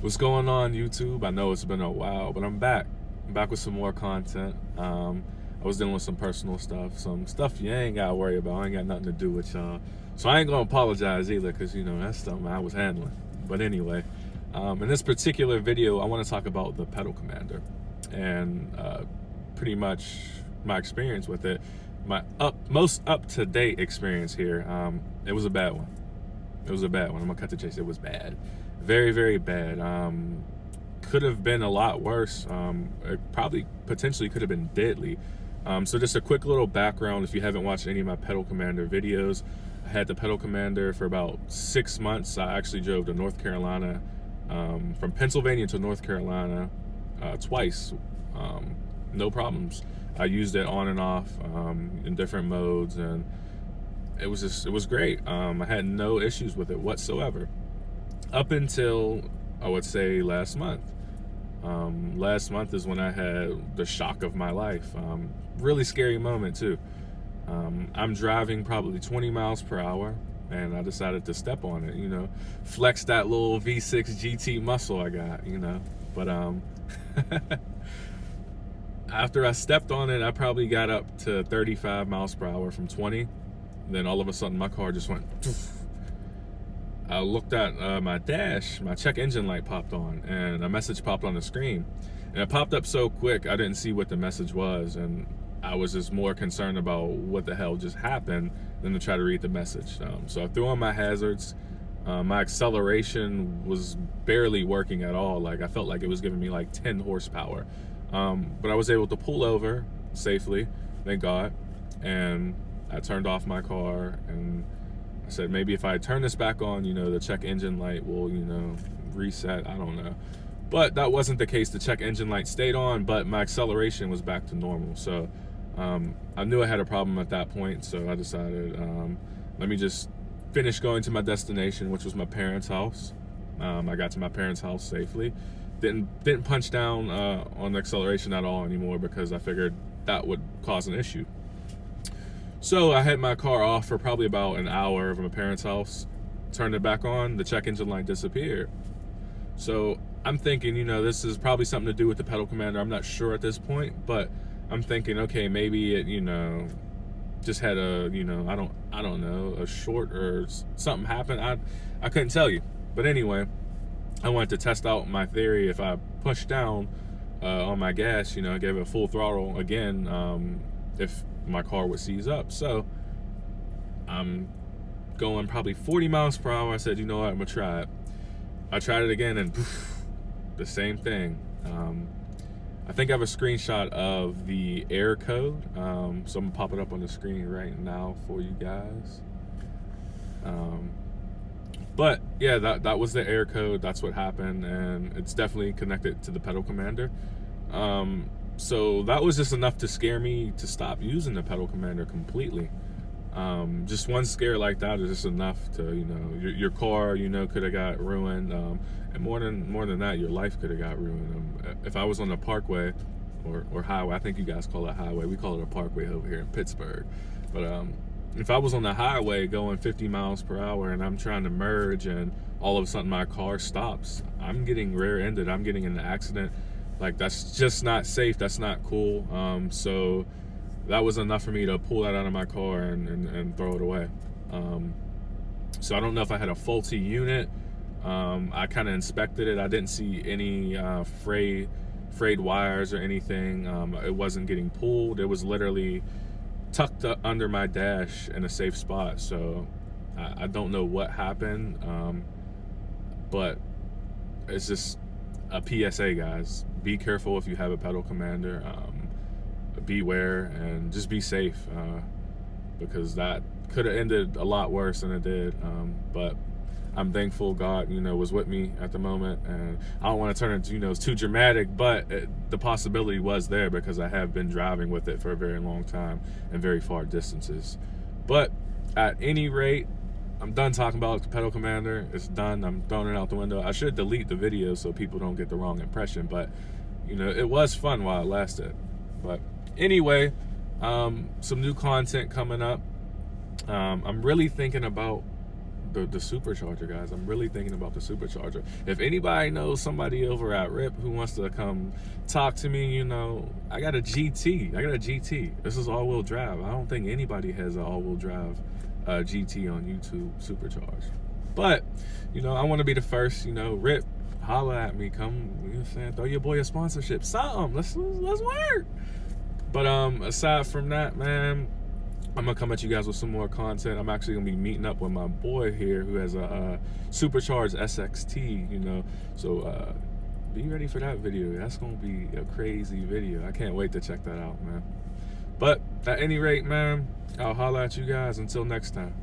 What's going on, YouTube? I know it's been a while, but I'm back. I'm back with some more content. I was dealing with some personal stuff, some stuff you ain't got to worry about. I ain't got nothing to do with y'all. So I ain't going to apologize either, because, you know, that's something I was handling. But anyway, in this particular video, I want to talk about the pedal commander and pretty much my experience with it. My most up-to-date experience here. It was a bad one. It was a bad one. I'm going to cut the chase. It was bad. Very, very bad. Could have been a lot worse. It probably potentially could have been deadly. So just a quick little background, if you haven't watched any of my pedal commander videos. I had the pedal commander for about 6 months. I actually drove to North Carolina, from Pennsylvania to North Carolina twice. No problems. I used it on and off in different modes, and it was great. I had no issues with it whatsoever. Up until, I would say, last month. Last month is when I had the shock of my life. Really scary moment, too. I'm driving probably 20 miles per hour, and I decided to step on it, you know. Flex that little V6 GT muscle I got, you know. But after I stepped on it, I probably got up to 35 miles per hour from 20. Then all of a sudden, my car just went... I looked at my dash, my check engine light popped on, and a message popped on the screen. And it popped up so quick, I didn't see what the message was, and I was just more concerned about what the hell just happened than to try to read the message. So I threw on my hazards. My acceleration was barely working at all. Like, I felt like it was giving me like 10 horsepower. But I was able to pull over safely, thank God, and I turned off my car, and I said, maybe if I turn this back on, you know, the check engine light will, you know, reset. I don't know. But that wasn't the case. The check engine light stayed on, but my acceleration was back to normal. So I knew I had a problem at that point. So I decided, let me just finish going to my destination, which was my parents' house. I got to my parents' house safely. Didn't punch down on the acceleration at all anymore, because I figured that would cause an issue. So I had my car off for probably about an hour of my parents' house, turned it back on, the check engine light disappeared. So I'm thinking, you know, this is probably something to do with the pedal commander. I'm not sure at this point, but I'm thinking, okay, maybe it, you know, just had a, you know, I don't know, a short or something happened. I couldn't tell you. But anyway, I wanted to test out my theory. If I push down on my gas, you know, I gave it full throttle again, if my car would seize up. So I'm going probably 40 miles per hour. I said, you know what, I'm gonna try it. I tried it again, and poof, the same thing. I think I have a screenshot of the error code, so I'm gonna pop it up on the screen right now for you guys. But yeah, that was the error code. That's what happened, and it's definitely connected to the pedal commander. So that was just enough to scare me to stop using the pedal commander completely. Just one scare like that is just enough to, you know, your car, you know, could have got ruined, and more than that, your life could have got ruined. If I was on the parkway or highway, I think you guys call it highway, we call it a parkway over here in Pittsburgh, but if I was on the highway going 50 miles per hour and I'm trying to merge, and all of a sudden my car stops, I'm getting rear-ended, I'm getting in an accident. Like, that's just not safe. That's not cool. So that was enough for me to pull that out of my car and throw it away. So I don't know if I had a faulty unit. I kind of inspected it. I didn't see any frayed wires or anything. It wasn't getting pulled. It was literally tucked under my dash in a safe spot. So I don't know what happened, but it's just a PSA, guys. Be careful if you have a pedal commander. Beware and just be safe, because that could have ended a lot worse than it did. But I'm thankful God, you know, was with me at the moment, and I don't want to turn it into, you know, it's too dramatic, but the possibility was there, because I have been driving with it for a very long time and very far distances. But at any rate, I'm done talking about the pedal commander. It's done. I'm throwing it out the window. I should delete the video so people don't get the wrong impression, but, you know, it was fun while it lasted. But anyway, some new content coming up. I'm really thinking about the supercharger, guys. I'm really thinking about the supercharger. If anybody knows somebody over at RIP who wants to come talk to me, you know, I got a GT. This is all-wheel drive. I don't think anybody has an all-wheel drive GT on YouTube supercharged. But, you know, I want to be the first. You know, RIP, holla at me. Come, you know what I'm saying? Throw your boy a sponsorship. Something. Let's work. But aside from that, man, I'm gonna come at you guys with some more content. I'm actually gonna be meeting up with my boy here who has a supercharged SXT, you know. So be ready for that video. That's gonna be a crazy video. I can't wait to check that out, man. But at any rate, man, I'll holla at you guys until next time.